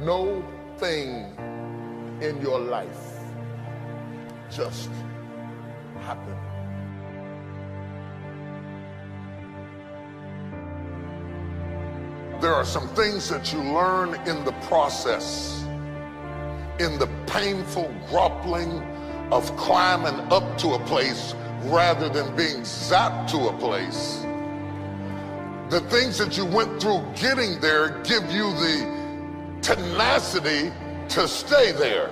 no thing in your life just happen. There are some things that you learn in the process, in the painful grappling of climbing up to a place rather than being zapped to a place. The things that you went through getting there give you the tenacity to stay there.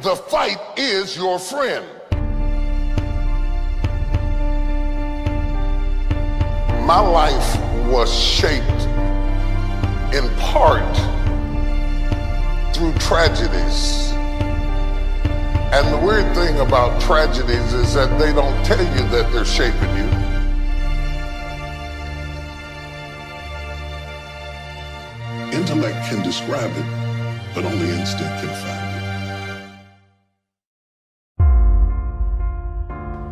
The fight is your friend. My life was shaped in part through tragedies. And the weird thing about tragedies is that they don't tell you that they're shaping you. Intellect can describe it, but only instinct can find it.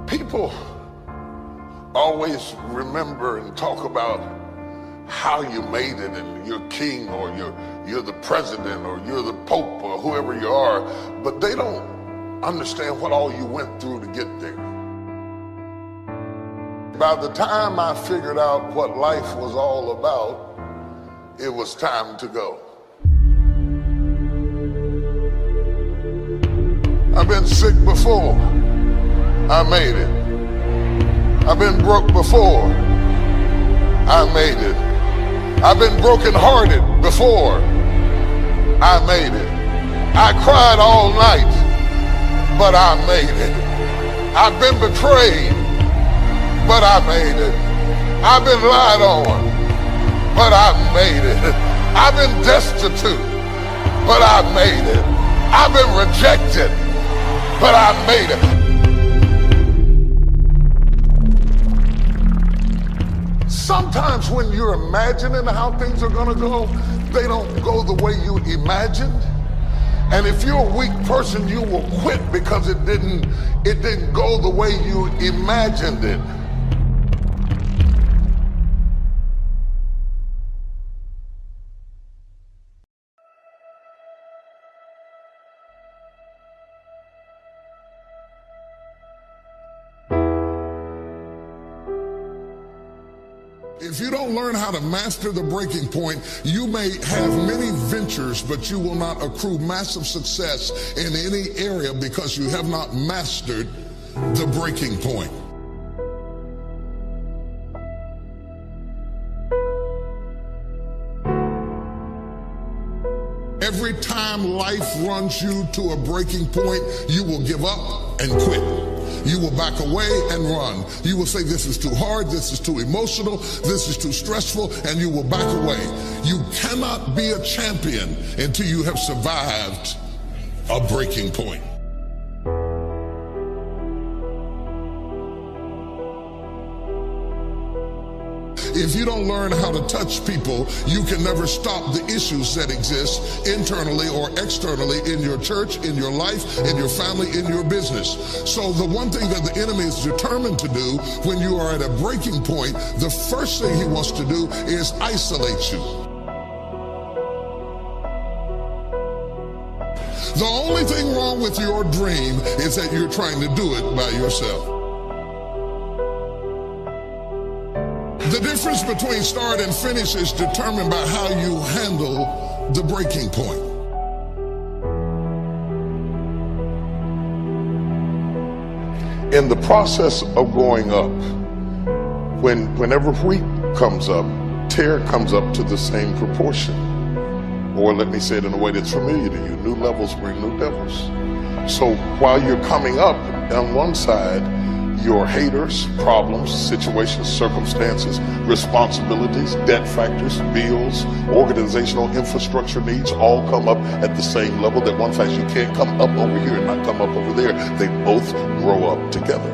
People always remember and talk about how you made it and you're king or you're the president or you're the pope or whoever you are, but they don't understand what all you went through to get there. By the time I figured out what life was all about, it was time to go. I've been sick before. I made it. I've been broke before. I made it. I've been brokenhearted before. I made it. I cried all night, but I made it. I've been betrayed, but I made it. I've been lied on, but I made it. I've been destitute, but I made it. I've been rejected, but I made it. Sometimes when you're imagining how things are gonna go, they don't go the way you imagined. And if you're a weak person, you will quit because it didn't go the way you imagined it. If you don't learn how to master the breaking point, you may have many ventures, but you will not accrue massive success in any area because you have not mastered the breaking point. Every time life runs you to a breaking point, you will give up and quit. You will back away and run. You will say, this is too hard, this is too emotional, this is too stressful, and you will back away. You cannot be a champion until you have survived a breaking point. If you don't learn how to touch people, you can never stop the issues that exist internally or externally in your church, in your life, in your family, in your business. So the one thing that the enemy is determined to do when you are at a breaking point, the first thing he wants to do is isolate you. The only thing wrong with your dream is that you're trying to do it by yourself. The difference between start and finish is determined by how you handle the breaking point. In the process of going up, whenever wheat comes up, tear comes up to the same proportion. Or let me say it in a way that's familiar to you, new levels bring new devils. So while you're coming up on one side, your haters, problems, situations, circumstances, responsibilities, debt factors, bills, organizational infrastructure needs all come up at the same level. That one fact, you can't come up over here and not come up over there. They both grow up together.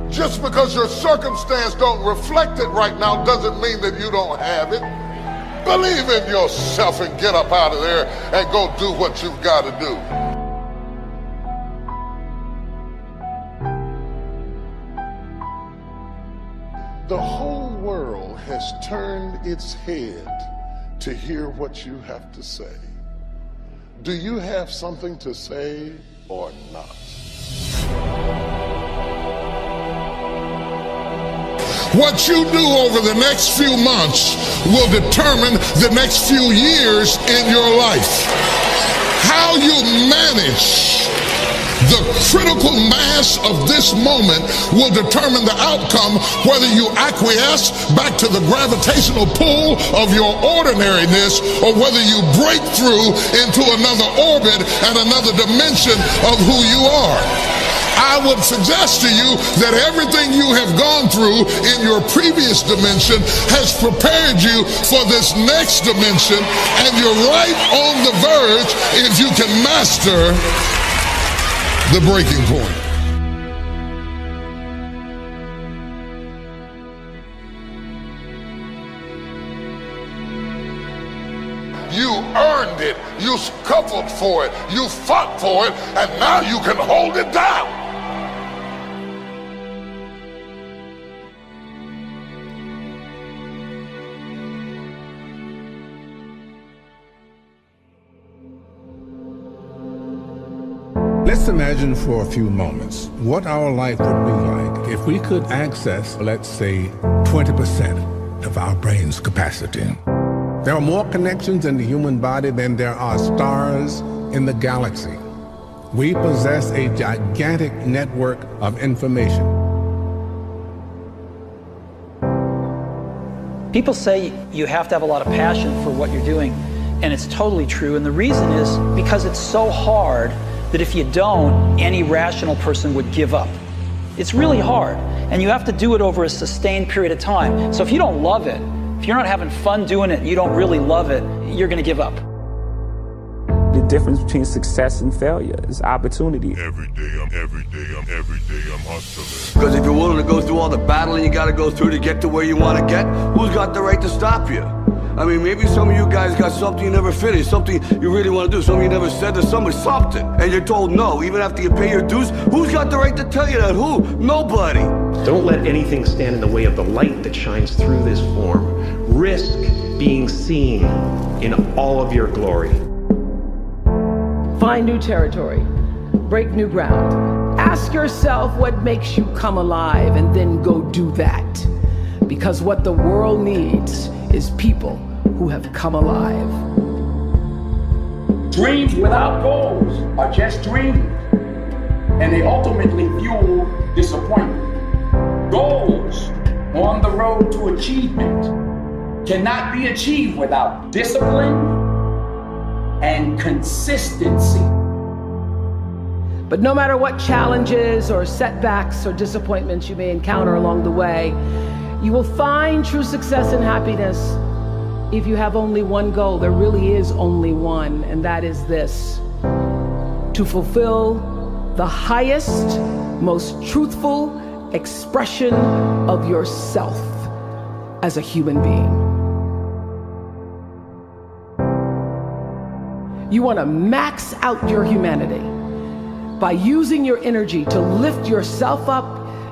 Just because your circumstance don't reflect it right now doesn't mean that you don't have it. Believe in yourself and get up out of there and go do what you've got to do. has turned its head to hear what you have to say. Do you have something to say or not? What you do over the next few months will determine the next few years in your life. How you manage the critical mass of this moment will determine the outcome, whether you acquiesce back to the gravitational pull of your ordinariness or whether you break through into another orbit and another dimension of who you are. I would suggest to you that everything you have gone through in your previous dimension has prepared you for this next dimension, and you're right on the verge if you can master the breaking point. You earned it, you scuffled for it, you fought for it, and now you can hold it down. Let's imagine for a few moments what our life would be like if we could access, let's say, 20% of our brain's capacity. There are more connections in the human body than there are stars in the galaxy. We possess a gigantic network of information. People say you have to have a lot of passion for what you're doing, and it's totally true. And the reason is because it's so hard that if you don't, any rational person would give up. It's really hard, and you have to do it over a sustained period of time. So if you don't love it, if you're not having fun doing it, you don't really love it, you're gonna give up. The difference between success and failure is opportunity. Every day I'm hustling. Because if you're willing to go through all the battling you gotta go through to get to where you wanna get, who's got the right to stop you? I mean, maybe some of you guys got something you never finished, something you really want to do, something you never said to somebody, something, and you're told no, even after you pay your dues. Who's got the right to tell you that? Who? Nobody. Don't let anything stand in the way of the light that shines through this form. Risk being seen in all of your glory. Find new territory. Break new ground. Ask yourself what makes you come alive and then go do that. Because what the world needs is people who have come alive. Dreams without goals are just dreams, and they ultimately fuel disappointment. Goals on the road to achievement cannot be achieved without discipline and consistency. But no matter what challenges or setbacks or disappointments you may encounter along the way, you will find true success and happiness if you have only one goal. There really is only one, and that is this: to fulfill the highest, most truthful expression of yourself as a human being. You want to max out your humanity by using your energy to lift yourself up,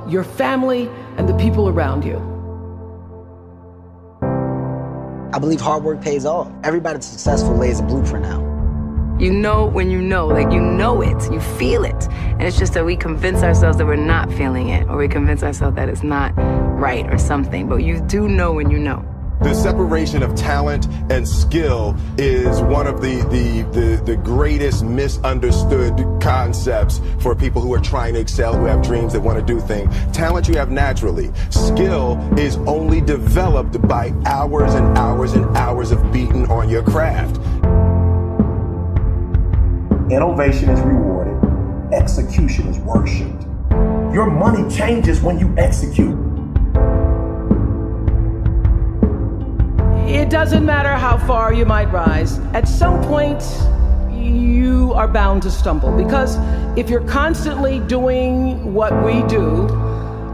your family, and the people around you. I believe hard work pays off. Everybody that's successful lays a blueprint out. You know when you know, like you know it, you feel it. And it's just that we convince ourselves that we're not feeling it, or we convince ourselves that it's not right or something, but you do know when you know. The separation of talent and skill is one of the greatest misunderstood concepts for people who are trying to excel, who have dreams, that want to do things. Talent you have naturally. Skill is only developed by hours and hours and hours of beating on your craft. Innovation is rewarded. Execution is worshipped. Your money changes when you execute. It doesn't matter how far you might rise. At some point, you are bound to stumble, because if you're constantly doing what we do,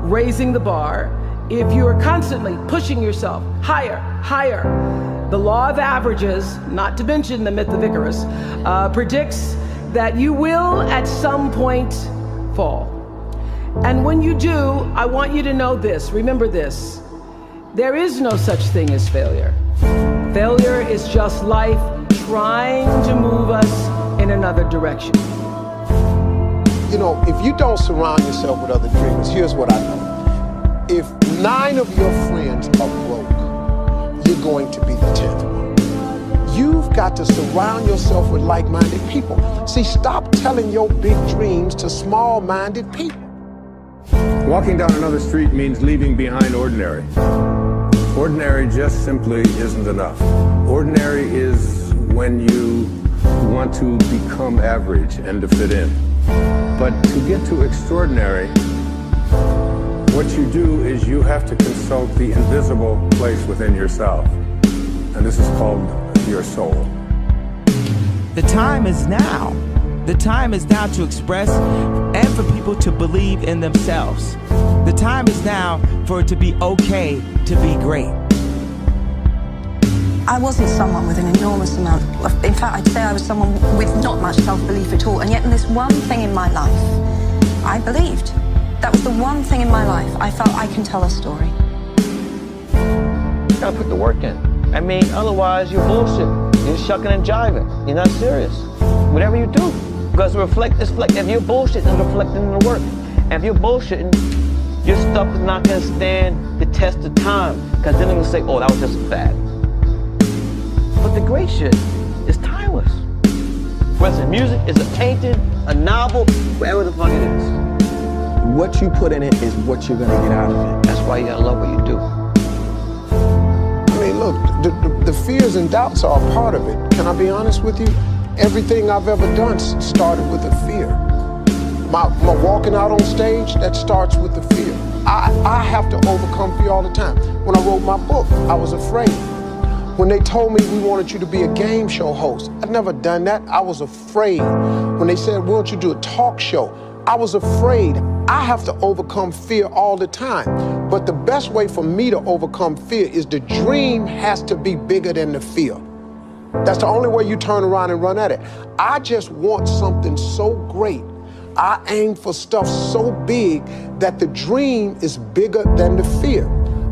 raising the bar, if you are constantly pushing yourself higher, higher, the law of averages, not to mention the myth of Icarus, predicts that you will at some point fall. And when you do, I want you to know this, remember this: There is no such thing as failure. Failure is just life trying to move us in another direction. You know, if you don't surround yourself with other dreamers, here's what I know. If 9 of your friends are broke, you're going to be the 10th one. You've got to surround yourself with like-minded people. See, stop telling your big dreams to small-minded people. Walking down another street means leaving behind ordinary. Ordinary just simply isn't enough. Ordinary is when you want to become average and to fit in. But to get to extraordinary, what you do is you have to consult the invisible place within yourself. And this is called your soul. The time is now. The time is now to express and for people to believe in themselves. The time is now for it to be okay to be great. I wasn't someone with an enormous amount of, in fact, I'd say I was someone with not much self-belief at all. And yet in this one thing in my life, I believed. That was the one thing in my life I felt I can tell a story. You gotta put the work in. I mean, otherwise you're bullshit. You're shucking and jiving. You're not serious. Whatever you do. Because if you're bullshitting, it's reflecting in the work. And if you're bullshitting, your stuff is not gonna stand the test of time. Because then they're gonna say, oh, that was just bad. But the great shit is timeless. Whether it's music, it's a painting, a novel, whatever the fuck it is. What you put in it is what you're gonna get out of it. That's why you gotta love what you do. I mean, look, the fears and doubts are a part of it. Can I be honest with you? Everything I've ever done started with a fear. My walking out on stage, that starts with the fear. I have to overcome fear all the time. When I wrote my book, I was afraid. When they told me we wanted you to be a game show host, I'd never done that. I was afraid. When they said, we want you to do a talk show, I was afraid. I have to overcome fear all the time. But the best way for me to overcome fear is the dream has to be bigger than the fear. That's the only way you turn around and run at it. I just want something so great. I aim for stuff so big that the dream is bigger than the fear.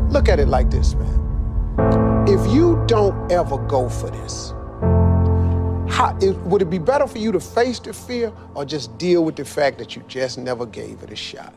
Look at it like this, man. If you don't ever go for this, would it be better for you to face the fear or just deal with the fact that you just never gave it a shot?